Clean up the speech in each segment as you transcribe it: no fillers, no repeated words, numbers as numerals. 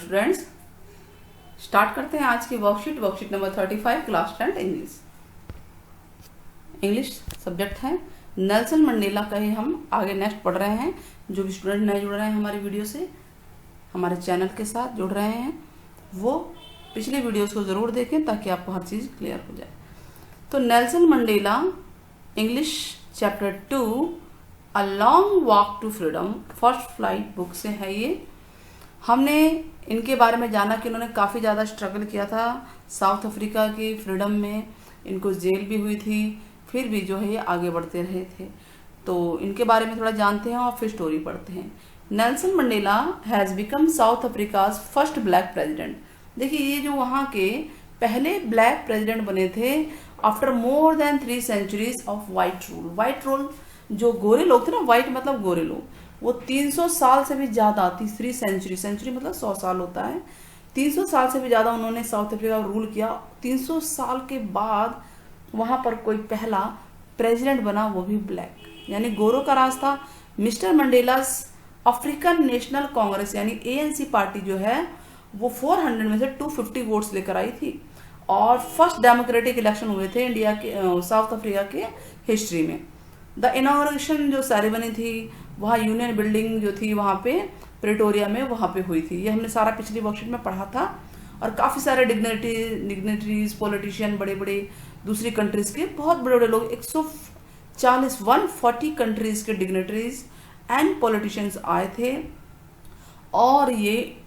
Students, start करते हैं आज की worksheet number 35 class 10 English subject है। नेल्सन मंडेला का ही हम आगे नेक्स्ट पढ़ रहे हैं। जो भी स्टूडेंट नए जुड़ रहे हैं हमारी वीडियो से, हमारे चैनल के साथ जुड़ रहे हैं, वो पिछले वीडियोस को ज़रूर देखें ताकि आपको हर चीज़ क्लियर हो जाए। तो Nelson Mandela English chapter 2 a long walk to freedom first flight book से है ये। हमने इनके बारे में जाना कि इन्होंने काफ़ी ज़्यादा स्ट्रगल किया था साउथ अफ्रीका की फ्रीडम में, इनको जेल भी हुई थी, फिर भी जो है ये आगे बढ़ते रहे थे। तो इनके बारे में थोड़ा जानते हैं और फिर स्टोरी पढ़ते हैं। Nelson Mandela has become south Africa's first black president. देखिए ये जो वहाँ के पहले ब्लैक प्रेसिडेंट बने थे after more than 3 centuries of white rule. White rule जो गोरे लोग थे ना, वाइट मतलब गोरे लोग, वो 300 साल से भी ज़्यादा, 3 century, सेंचुरी मतलब 100 साल होता है, 300 साल से भी ज़्यादा उन्होंने साउथ अफ्रीका रूल किया। 300 साल के बाद वहाँ पर कोई पहला प्रेसिडेंट बना, वो भी ब्लैक, यानी गोरों का राज था। मिस्टर मंडेलास अफ्रीकन नेशनल कांग्रेस यानी ANC पार्टी जो है वो 400 में से 250 वोट्स लेकर आई थी और फर्स्ट डेमोक्रेटिक इलेक्शन हुए थे इंडिया के साउथ अफ्रीका के हिस्ट्री में। द इनॉग्रेशन जो सेरेमनी थी वहाँ यूनियन बिल्डिंग जो थी वहाँ पे प्रिटोरिया में वहाँ पे हुई थी। ये हमने सारा पिछली वर्कशीट में पढ़ा था। और काफ़ी सारे डिग्नेटरीज पॉलिटिशियन, बड़े बड़े दूसरी कंट्रीज के बहुत बड़े बड़े लोग, 140 कंट्रीज के डिग्नेटरीज एंड पॉलिटिशियंस आए थे। और ये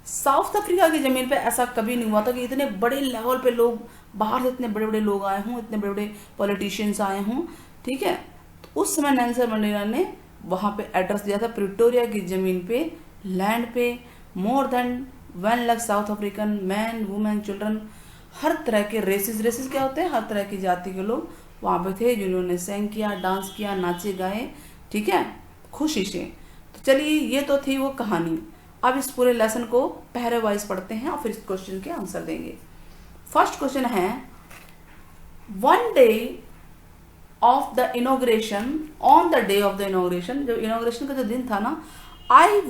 साउथ अफ्रीका की ज़मीन पे ऐसा कभी नहीं हुआ था कि इतने बड़े लेवल पे लोग बाहर से, इतने बड़े बड़े लोग आए हों, इतने बड़े बड़े पॉलिटिशियंस आए हों। ठीक है, तो उस समय नेल्सन मंडेला ने वहाँ पे एड्रेस दिया था प्रिटोरिया की ज़मीन पे, लैंड पे। More than 1 lakh South African man, women, children, हर तरह के रेसेस क्या होते हैं, हर तरह की जाति के लोग वहाँ पे थे जिन्होंने सेंग किया, डांस किया, नाचे गाए, ठीक है, खुशी से। तो चलिए ये तो थी वो कहानी। अब इस पूरे लेसन को पहरे वाइज पढ़ते हैं और फिर इस क्वेश्चन के आंसर देंगे। फर्स्ट क्वेश्चन है, one day of the inauguration, on the day of the inauguration, जो इनॉग्रेशन का जो दिन था ना, आई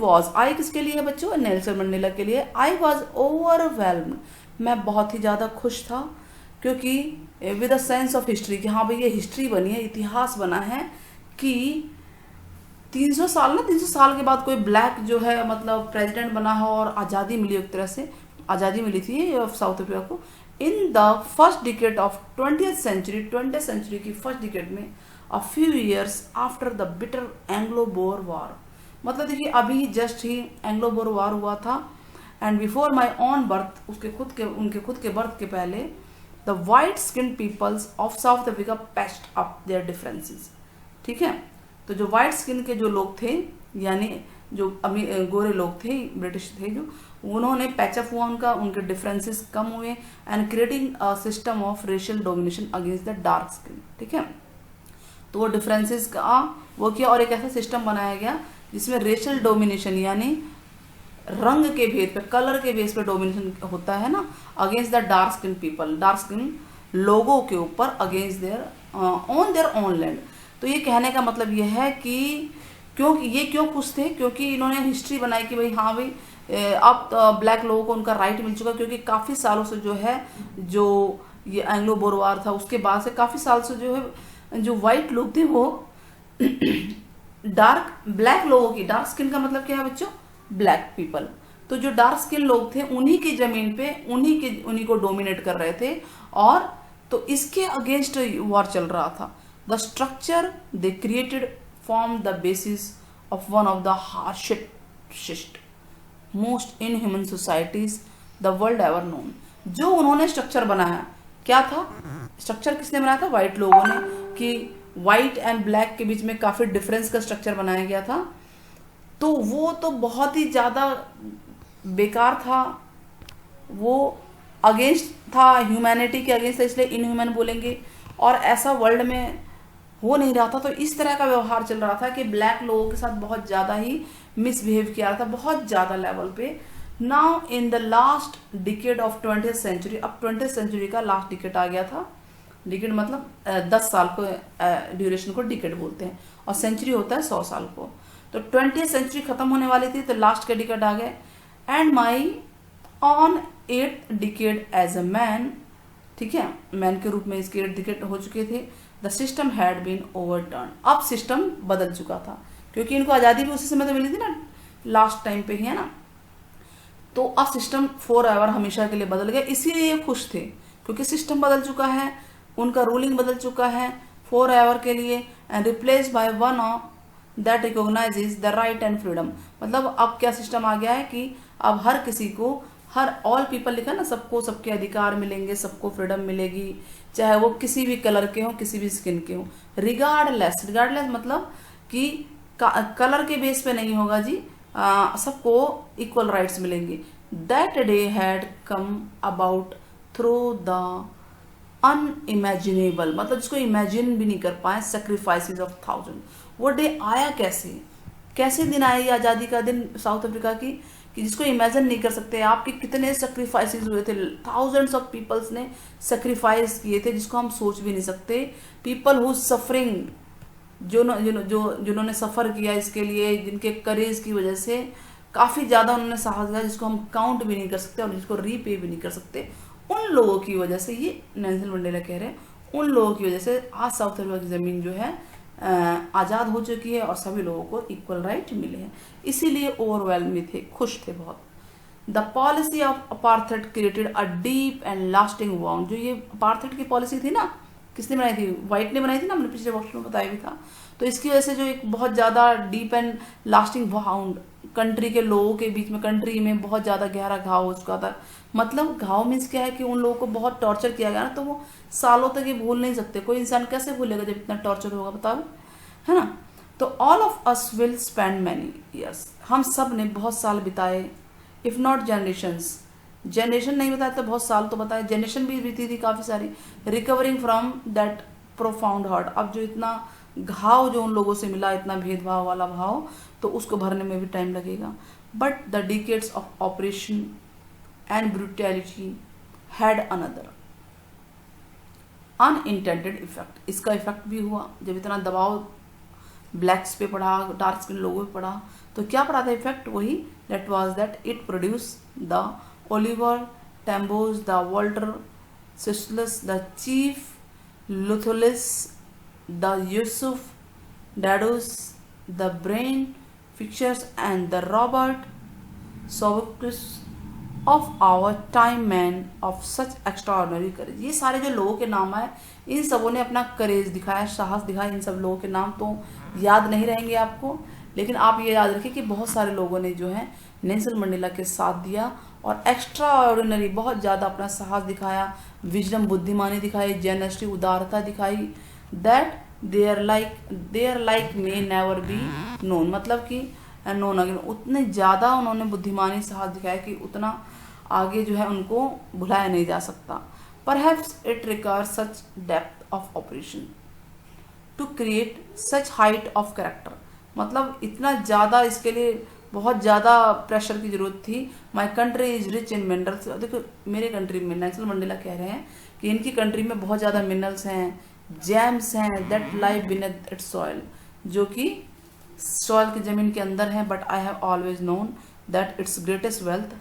किसके लिए है बच्चों? नेल्सन मंडेला के लिए। आई वॉज ओवरवेल्म्ड, मैं बहुत ही ज़्यादा खुश था, क्योंकि with a sense of history, कि हाँ भाई ये हिस्ट्री बनी है, इतिहास बना है कि 300 साल के बाद कोई ब्लैक जो है मतलब प्रेसिडेंट बना हो और आज़ादी मिली, एक तरह से आज़ादी मिली थी साउथ अफ्रीका को। In the first decade of 20th century की फर्स्ट डिकेड में, a few years after the bitter Anglo Boer war, मतलब देखिए अभी जस्ट ही एंग्लो बोर वार हुआ था। And before my own birth, उनके खुद के बर्थ के पहले, the white skin peoples of South Africa patched up their differences. ठीक है, तो जो वाइट स्किन के जो लोग थे, यानी जो अभी गोरे लोग थे, ब्रिटिश थे, जो उन्होंने पैचअप हुआ, उनके डिफरेंसेस कम हुए, and creating a system of racial domination against the dark skin. ठीक है, तो वो डिफरेंसेस का वो किया और एक ऐसा सिस्टम बनाया गया जिसमें रेशियल डोमिनेशन यानी रंग के भेद पे, कलर के बेस पे डोमिनेशन होता है ना, against the dark skin people, dark skin लोगों के ऊपर, against their on their own land. तो ये कहने का मतलब ये है कि क्यों खुश थे, क्योंकि इन्होंने हिस्ट्री बनाई कि भाई हाँ भाई अब ब्लैक लोगों को उनका राइट मिल चुका, क्योंकि काफ़ी सालों से जो है, जो ये एंग्लो बोर वार था उसके बाद से काफ़ी साल से जो है जो वाइट लोग थे वो ब्लैक लोगों की, डार्क स्किन का मतलब क्या है बच्चों? Black people. तो जो डार्क स्किन लोग थे उन्हीं की ज़मीन पे उन्हीं को डोमिनेट कर रहे थे, और तो इसके अगेंस्ट वॉर चल रहा था। The structure they created form the basis of one of the harshest most inhuman societies the world ever known. जो उन्होंने स्ट्रक्चर बनाया, क्या था स्ट्रक्चर? किसने बनाया था? वाइट लोगों ने, कि वाइट एंड ब्लैक के बीच में काफ़ी डिफरेंस का स्ट्रक्चर बनाया गया था। तो वो तो बहुत ही ज़्यादा बेकार था, वो अगेंस्ट था, ह्यूमैनिटी के अगेंस्ट था, इसलिए इनह्यूमन बोलेंगे। और ऐसा वर्ल्ड में हो नहीं रहा था, तो इस तरह का व्यवहार चल रहा था कि ब्लैक लोगों के साथ बहुत ज़्यादा ही मिसबिहेव किया था, बहुत ज़्यादा लेवल पे। Now in the last decade of 20th century, अब 20th century का लास्ट डिकेड आ गया था। डिकेड मतलब 10 साल को ड्यूरेशन को डिकेड बोलते हैं, और सेंचुरी होता है 100 साल को। तो 20th century खत्म होने वाली थी, तो लास्ट के डिकेड आ गए। And my on 8th decade as a man, ठीक है, मैन के रूप में इसके 8 डिकेड हो चुके थे। The system had been overturn, अब सिस्टम बदल चुका था, क्योंकि इनको आज़ादी भी उसी समय तो मिली थी ना, लास्ट टाइम पे ही, है ना। तो अब सिस्टम फॉर एवर, हमेशा के लिए बदल गया, इसीलिए ये खुश थे, क्योंकि सिस्टम बदल चुका है, उनका रूलिंग बदल चुका है फॉर एवर के लिए, and replace by one that recognises the right and freedom. मतलब अब क्या सिस्टम आ गया है कि अब हर किसी को, हर ऑल पीपल लिखा ना, सबको सबके अधिकार मिलेंगे, सबको फ्रीडम मिलेगी, चाहे वो किसी भी कलर के हों, किसी भी स्किन के हों, रिगार्डलेस। रिगार्डलेस मतलब कि कलर के बेस पे नहीं होगा जी, सबको इक्वल राइट्स मिलेंगे। That day had come about through the unimaginable, मतलब जिसको इमेजिन भी नहीं कर पाए, सेक्रीफाइसेस ऑफ 1000। वो डे आया कैसे, कैसे दिन आया ये आज़ादी का दिन साउथ अफ्रीका की, कि जिसको इमेजिन नहीं कर सकते। आपके कितने सेक्रीफाइसेस हुए थे, थाउजेंड्स ऑफ पीपल्स ने सेक्रीफाइस किए थे, जिसको हम सोच भी नहीं सकते। पीपल हु सफरिंग, जिन्होंने सफ़र किया इसके लिए, जिनके करेज की वजह से काफ़ी ज़्यादा उन्होंने साहस किया, जिसको हम काउंट भी नहीं कर सकते और जिसको रीपे भी नहीं कर सकते, उन लोगों की वजह से, ये नेल्सन मंडेला कह रहे हैं, उन लोगों की वजह से आज साउथ अफ्रीका की ज़मीन जो है आज़ाद हो चुकी है और सभी लोगों को इक्वल राइट मिले हैं। इसीलिए ओवरवेल्म में थे, खुश थे बहुत। The policy of apartheid created a deep and lasting wound, जो ये अपार्थेड की पॉलिसी थी ना, किसने बनाई थी, वाइट ने बनाई थी ना, हमने पिछले वक्त में बताया भी था। तो इसकी वजह से जो एक बहुत ज़्यादा deep and lasting wound country के लोगों के बीच में, कंट्री में बहुत ज़्यादा गहरा घाव हो चुका था। मतलब घाव मीन्स क्या है कि उन लोगों को बहुत टॉर्चर किया गया ना, तो वो सालों तक ये भूल नहीं सकते। कोई इंसान कैसे भूलेगा जब इतना टॉर्चर होगा, बताओ, है ना। तो all of us will spend many years, हम सब ने बहुत साल बिताए, इफ नॉट जनरेशंस, जनरेशन नहीं बताया तो बहुत साल तो बताए, जनरेशन भी बीती थी काफ़ी सारी, recovering from that profound hurt. अब जो इतना घाव जो उन लोगों से मिला, इतना भेदभाव वाला भाव, तो उसको भरने में भी टाइम लगेगा। But the decades of operation and brutality had another unintended effect. इसका इफेक्ट भी हुआ, जब इतना दबाव ब्लैक्स पे पड़ा, डार्क स्किन लोगों पे पड़ा, तो क्या पड़ा था इफेक्ट, वही that was that it produce the Oliver Tambos, the Walter Sisulus, the Chief Luthulis, the Yusuf Dadoos, the Bram Fischers and the Robert Sobukwes of our time man of such extraordinary courage. ये सारे जो लोगों के नाम आए, इन सबों ने अपना करेज दिखाया, साहस दिखाया। इन सब लोगों के नाम तो याद नहीं रहेंगे आपको, लेकिन आप ये याद रखिए कि बहुत सारे लोगों ने जो है नेल्सन मंडेला के साथ दिया और एक्स्ट्रा ऑर्डिनरी बहुत ज़्यादा अपना साहस दिखाया, विजडम बुद्धिमानी दिखाई, जेनस्टी उदारता दिखाई, that there like may never be known, मतलब कि नोन अगेन, उतने ज़्यादा उन्होंने बुद्धिमानी साहस दिखाया कि उतना आगे जो है उनको भुलाया नहीं जा सकता। Perhaps it requires such depth of operation to create such height of character, मतलब इतना ज़्यादा इसके लिए बहुत ज़्यादा प्रेशर की ज़रूरत थी। My country is rich in minerals, देखो मेरे कंट्री में, नेल्सन मंडेला कह रहे हैं कि इनकी कंट्री में बहुत ज़्यादा मिनरल्स हैं, जेम्स हैं, that live beneath it's soil, जो कि सॉइल की ज़मीन के अंदर हैं, but I have always known that it's greatest wealth.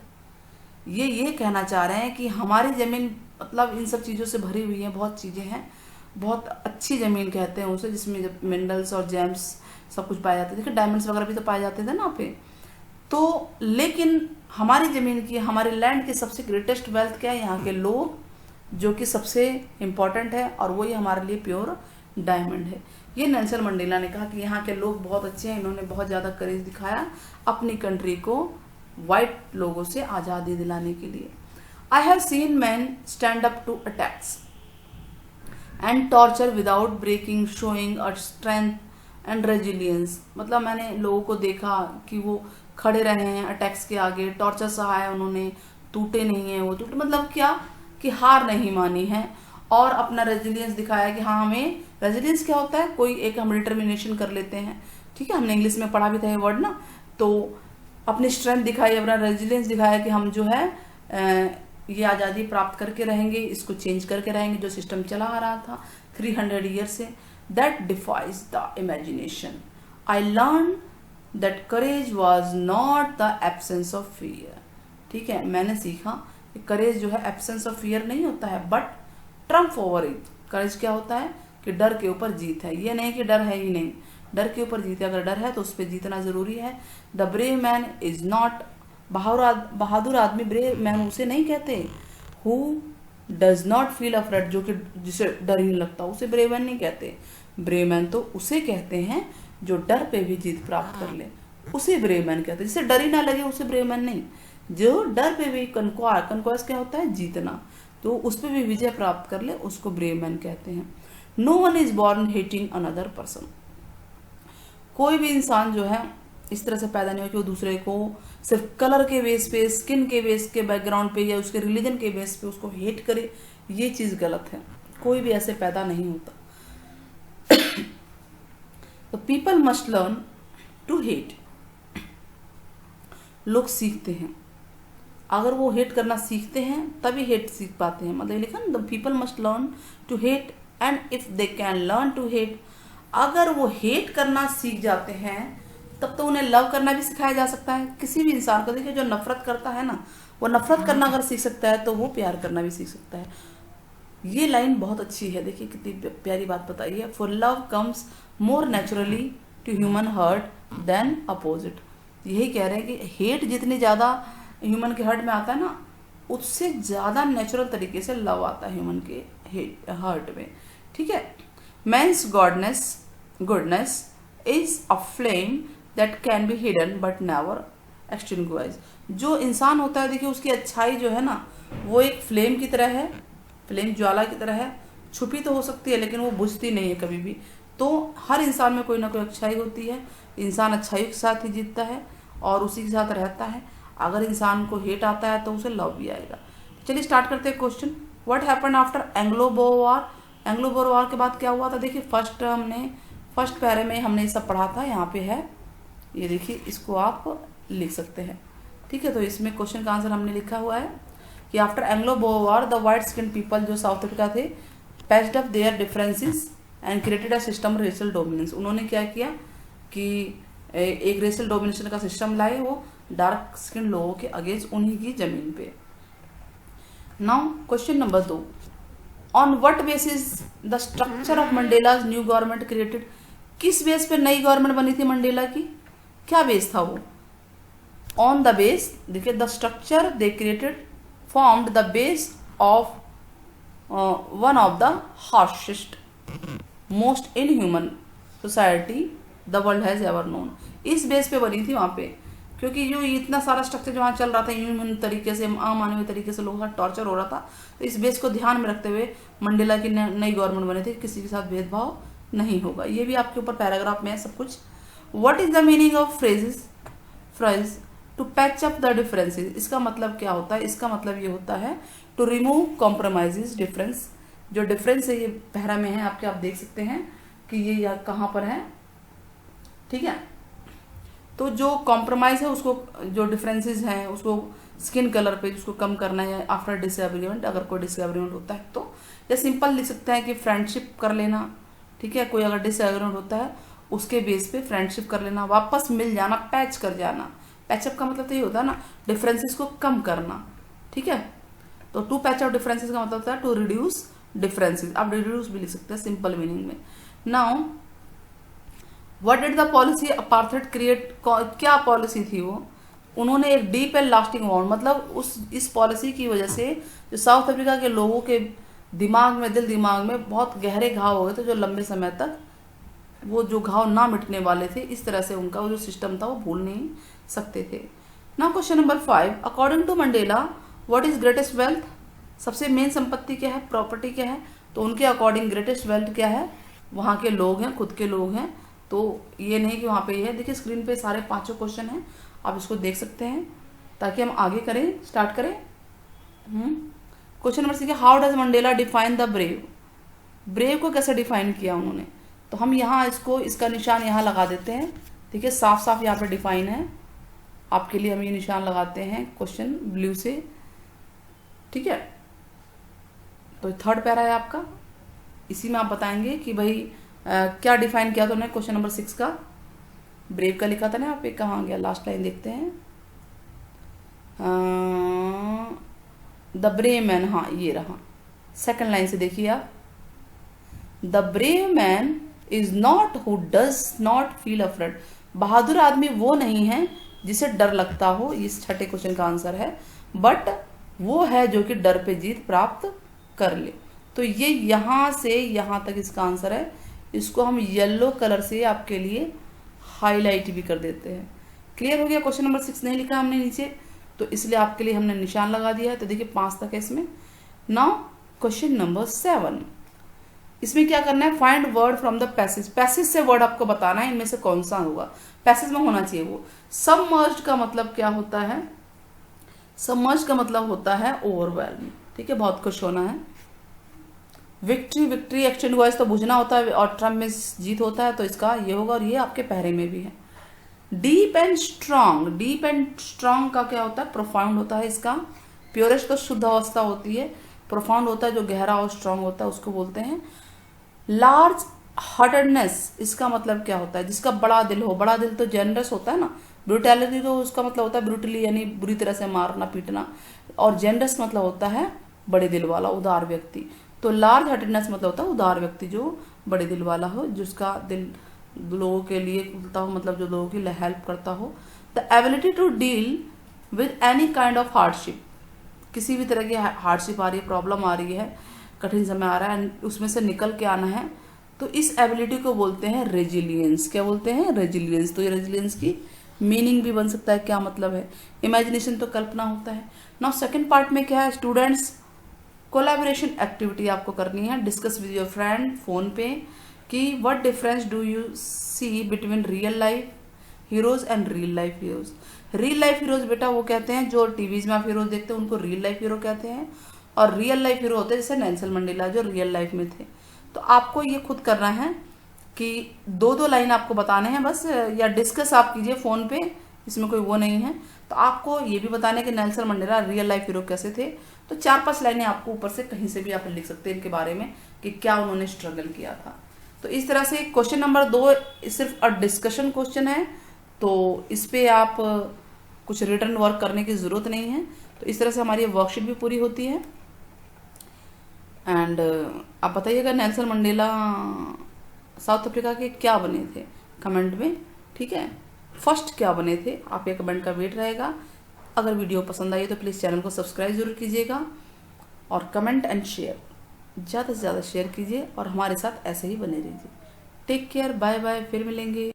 ये कहना चाह रहे हैं कि हमारी ज़मीन मतलब इन सब चीज़ों से भरी हुई है, बहुत चीज़ें हैं, बहुत अच्छी ज़मीन कहते हैं उसे, जिसमें जब मिनरल्स और जेम्स सब कुछ पाए जाते थे। देखिए डायमंड्स वगैरह भी तो पाए जाते थे ना पे, तो लेकिन हमारी ज़मीन की, हमारे लैंड की सबसे ग्रेटेस्ट वेल्थ क्या है, यहाँ के लोग, जो कि सबसे इम्पॉर्टेंट है, और वही हमारे लिए प्योर डायमंड है। ये नेल्सन मंडेला ने कहा कि यहाँ के लोग बहुत अच्छे हैं, इन्होंने बहुत ज़्यादा करेज दिखाया अपनी कंट्री को वाइट लोगों से आज़ादी दिलाने के लिए। I have seen man stand up to attacks and torture without breaking, showing a strength and resilience, मतलब मैंने लोगों को देखा कि वो खड़े रहे हैं अटैक्स के आगे, टॉर्चर सहा है उन्होंने, टूटे नहीं हैं वो, टूटे मतलब क्या कि हार नहीं मानी है, और अपना रेजिलियंस दिखाया कि हाँ हमें, रेजिलियंस क्या होता है, कोई एक हम डिटर्मिनेशन कर लेते हैं, ठीक है, हमने इंग्लिश में पढ़ा भी था ये वर्ड ना, तो अपनी स्ट्रेंथ दिखाई, अपना रेजिलियंस दिखाया कि हम जो है ये आज़ादी प्राप्त करके रहेंगे, इसको चेंज करके रहेंगे जो सिस्टम चला आ रहा था 300 ईयर से। That defies the imagination, I learn that courage was not the absence of fear, ठीक है, मैंने सीखा कि करेज जो है एब्सेंस ऑफ फियर नहीं होता है, बट ट्रम्प ओवर इट। करेज क्या होता है कि डर के ऊपर जीत है, ये नहीं कि डर है ही नहीं, डर के ऊपर जीत है। अगर डर है तो उस पर जीतना जरूरी है। The brave man is not, बहादुर आदमी ब्रेव मैन उसे नहीं कहते who does not feel afraid, जो कि जिसे डर ही नहीं लगता, उसे ब्रेव मैन नहीं कहते। ब्रेव मैन तो उसे कहते हैं जो डर पे भी जीत प्राप्त कर ले, उसे ब्रेव मैन कहते हैं। जिसे डर ही ना लगे उसे ब्रेव मैन नहीं, जो डर पे भी कनक्वास क्या होता है, जीतना, तो उस पर भी विजय प्राप्त कर ले उसको ब्रेव मैन कहते हैं। No one is born hating another person, कोई भी इंसान जो है इस तरह से पैदा नहीं हो कि वो दूसरे को सिर्फ कलर के बेस पे, स्किन के बेस के बैकग्राउंड पे या उसके रिलीजन के बेस पे उसको हेट करे, ये चीज गलत है। कोई भी ऐसे पैदा नहीं होता। तो people must learn to hate, लोग सीखते हैं, अगर वो हेट करना सीखते हैं तभी हेट सीख पाते हैं। मतलब लिखा ना, the people must learn to hate and if they can learn to hate, अगर वो हेट करना सीख जाते हैं तब तो उन्हें लव करना भी सिखाया जा सकता है। किसी भी इंसान को देखिए, जो नफरत करता है ना, वो नफरत करना अगर सीख सकता है तो वो प्यार करना भी सीख सकता है। ये लाइन बहुत अच्छी है, देखिए कितनी प्यारी बात बताई है। For love comes more naturally to human heart than opposite. यही कह रहे हैं कि हेट जितनी ज़्यादा ह्यूमन के हार्ट में आता है ना, उससे ज़्यादा नेचुरल तरीके से लव आता है ह्यूमन के हार्ट में। ठीक है, man's goodness is a flame that can be hidden but never extinguish. जो इंसान होता है देखिए, उसकी अच्छाई जो है ना, वो एक फ्लेम की तरह है, फ्लेम ज्वाला की तरह है, छुपी तो हो सकती है लेकिन वो बुझती नहीं है कभी भी। तो हर इंसान में कोई ना कोई अच्छाई होती है, इंसान अच्छाई के साथ ही जीतता है और उसी के साथ रहता है। अगर इंसान को हेट आता है तो उसे लव भी आएगा। चलिए स्टार्ट करते हैं question. What happened after Anglo-bore war? Anglo-bore war के बाद क्या हुआ था? देखिए फर्स्ट पैरे में हमने ये सब पढ़ा था, यहाँ पे है, ये देखिए, इसको आप लिख सकते हैं। ठीक है, तो इसमें क्वेश्चन का आंसर हमने लिखा हुआ है कि after Anglo-bore war the white skin people, जो साउथ अफ्रीका थे, patched up their differences and created a system racial dominance. उन्होंने क्या किया कि एक रेशियल डोमिनेशन का सिस्टम लाए, वो डार्क स्किन लोगों के अगेंस्ट उन्हीं की जमीन पे। Now question number 2, on what basis the structure of Mandela's new government created? किस बेस पे नई गवर्नमेंट बनी थी मंडेला की? क्या बेस था वो? ऑन द बेस, देखिए, the structure they created formed the base of one of the harshest most inhuman society the world has ever known. इस बेस पे बनी थी वहाँ पे, क्योंकि जो इतना सारा स्ट्रक्चर जो वहाँ चल रहा था, ह्यूमन तरीके से, अमानवीय तरीके से लोगों का टॉर्चर हो रहा था, तो इस बेस को ध्यान में रखते हुए मंडेला की नई गवर्नमेंट बनी थी, किसी के साथ भेदभाव नहीं होगा। ये भी आपके ऊपर पैराग्राफ में है सब कुछ। What is the meaning of phrase to patch up the differences? इसका मतलब क्या होता है? इसका मतलब ये होता है टू रिमूव कॉम्प्रोमाइजेज डिफरेंस। जो डिफरेंस है ये पैरा में है आपके, आप देख सकते हैं कि ये कहाँ पर है। ठीक है, तो जो कॉम्प्रोमाइज है उसको, जो डिफरेंसेस हैं उसको स्किन कलर पे उसको कम करना है आफ्टर डिसएग्रीमेंट, अगर कोई डिसएग्रीमेंट होता है तो, या सिंपल लिख सकते हैं कि फ्रेंडशिप कर लेना। ठीक है, कोई अगर डिसएग्रीमेंट होता है उसके बेस पे फ्रेंडशिप कर लेना, वापस मिल जाना, पैच कर जाना। पैचअप का मतलब तो ये होता है ना, डिफरेंसेस को कम करना। ठीक है, तो टू पैच अप डिफरेंसेस का मतलब होता है टू रिड्यूस डिफरेंसेस। आप रिड्यूस भी लिख सकते हैं सिंपल मीनिंग में। Now what did the policy apartheid create? क्या पॉलिसी थी वो? उन्होंने एक डीप एंड लास्टिंग वाउंड, मतलब इस पॉलिसी की वजह से जो साउथ अफ्रीका के लोगों के दिमाग में, दिमाग में बहुत गहरे घाव हो गए थे, जो लंबे समय तक वो जो घाव ना मिटने वाले थे। इस तरह से उनका वो जो सिस्टम था वो भूल नहीं सकते थे। Now question number 5, according to Mandela what is greatest wealth? सबसे मेन संपत्ति क्या है, प्रॉपर्टी क्या है? तो उनके अकॉर्डिंग ग्रेटेस्ट वेल्थ क्या है? वहाँ के लोग हैं, खुद के लोग हैं। तो ये नहीं कि वहाँ पे है, देखिए स्क्रीन पे सारे 5 क्वेश्चन हैं, आप इसको देख सकते हैं ताकि हम आगे करें, स्टार्ट करें। Question number 6, how does Mandela define the brave? Brave को कैसे डिफाइन किया उन्होंने? तो हम यहाँ इसका निशान यहाँ लगा देते हैं। ठीक है, साफ साफ यहाँ पे डिफाइन है, आपके लिए हम ये निशान लगाते हैं क्वेश्चन ब्लू से। ठीक है, तो थर्ड पैरा है आपका, इसी में आप बताएंगे कि भाई क्या डिफाइन किया था उन्होंने। क्वेश्चन नंबर 6 का ब्रेव का लिखा था ना, यहाँ पे कहाँ गया, लास्ट लाइन देखते हैं। द ब्रेव मैन, हाँ ये रहा, सेकंड लाइन से देखिए आप, the brave man is not who does not feel afraid. बहादुर आदमी वो नहीं है जिसे डर लगता हो, इस छठे क्वेश्चन का आंसर है, बट वो है जो कि डर पे जीत प्राप्त कर ले। तो ये यहाँ से यहाँ तक इसका आंसर है। इसको हम येलो कलर से आपके लिए हाईलाइट भी कर देते हैं। क्लियर हो गया? क्वेश्चन नंबर 6 नहीं लिखा हमने नीचे, तो इसलिए आपके लिए हमने निशान लगा दिया है। तो देखिए 5 तक है इसमें। नाउ क्वेश्चन नंबर 7, इसमें क्या करना है, find word from the passage. Passage से वर्ड आपको बताना है, इनमें से कौन सा होगा, पैसेज में होना चाहिए वो। सबमर्ज्ड का मतलब क्या होता है? सबमर्ज्ड का मतलब होता है ओवरवेल्म, ठीक है, बहुत खुश होना है। विक्ट्री, विक्ट्री एक्सटेंड वॉइस तो बुझना होता है, और ट्रम्प में जीत होता है, तो इसका ये होगा, और ये आपके पहरे में भी है। Deep and strong, deep and strong का क्या होता है? प्रोफाउंड होता है इसका। प्योरेस्ट तो शुद्ध अवस्था होती है, प्रोफाउंड होता है जो गहरा और स्ट्रांग होता है, उसको बोलते हैं। लार्ज हार्टेडनेस, इसका मतलब क्या होता है? जिसका बड़ा दिल हो। बड़ा दिल तो जेनरस होता है ना। ब्रूटैलिटी तो उसका मतलब होता है ब्रूटली, यानी बुरी तरह से मारना पीटना, और जेनरस मतलब होता है बड़े दिल वाला, उदार व्यक्ति। तो लार्ज हार्टेडनेस मतलब होता है उदार व्यक्ति जो बड़े दिल वाला हो, जिसका दिल लोगों के लिए खुलता हो, मतलब जो लोगों की हेल्प करता हो। The ability to deal with any kind of hardship, किसी भी तरह की हार्डशिप आ रही है, प्रॉब्लम आ रही है, कठिन समय आ रहा है, उसमें से निकल के आना है, तो इस एबिलिटी को बोलते हैं रेजिलियंस। क्या बोलते हैं? रेजिलियंस। तो ये रेजिलियंस की मीनिंग भी बन सकता है, क्या मतलब है? इमेजिनेशन तो कल्पना होता है। नाउ सेकंड पार्ट में क्या है, स्टूडेंट्स कोलैबोरेशन एक्टिविटी आपको करनी है। Discuss with your friend phone पे कि what difference do you see between real life heroes and real life heroes. Real life heroes बेटा वो कहते हैं जो टीवीज में आप हीरोज देखते हैं, उनको रियल लाइफ हीरो कहते हैं, और रियल लाइफ हीरो होते हैं जैसे नेल्सन मंडेला जो रियल लाइफ में थे। तो आपको ये खुद करना है कि 2-2 लाइन आपको बताने हैं बस, या डिस्कस आप कीजिए फोन पे, इसमें कोई वो नहीं है। तो आपको ये भी बताना है कि Nelson Mandela real life hero कैसे थे। तो 4-5 लाइनें आपको ऊपर से कहीं से भी आप लिख सकते हैं इनके बारे में कि क्या उन्होंने स्ट्रगल किया था। तो इस तरह से क्वेश्चन नंबर 2 सिर्फ डिस्कशन क्वेश्चन है, तो इस पे आप कुछ रिटर्न वर्क करने की ज़रूरत नहीं है। तो इस तरह से हमारी वर्कशीट भी पूरी होती है। एंड आप बताइएगा नेल्सन मंडेला साउथ अफ्रीका के क्या बने थे कमेंट में, ठीक है, फर्स्ट क्या बने थे, आपके कमेंट का वेट रहेगा। अगर वीडियो पसंद आई तो प्लीज़ चैनल को सब्सक्राइब जरूर कीजिएगा, और कमेंट एंड शेयर ज़्यादा से ज़्यादा शेयर कीजिए, और हमारे साथ ऐसे ही बने रहिए। टेक केयर, बाय बाय, फिर मिलेंगे।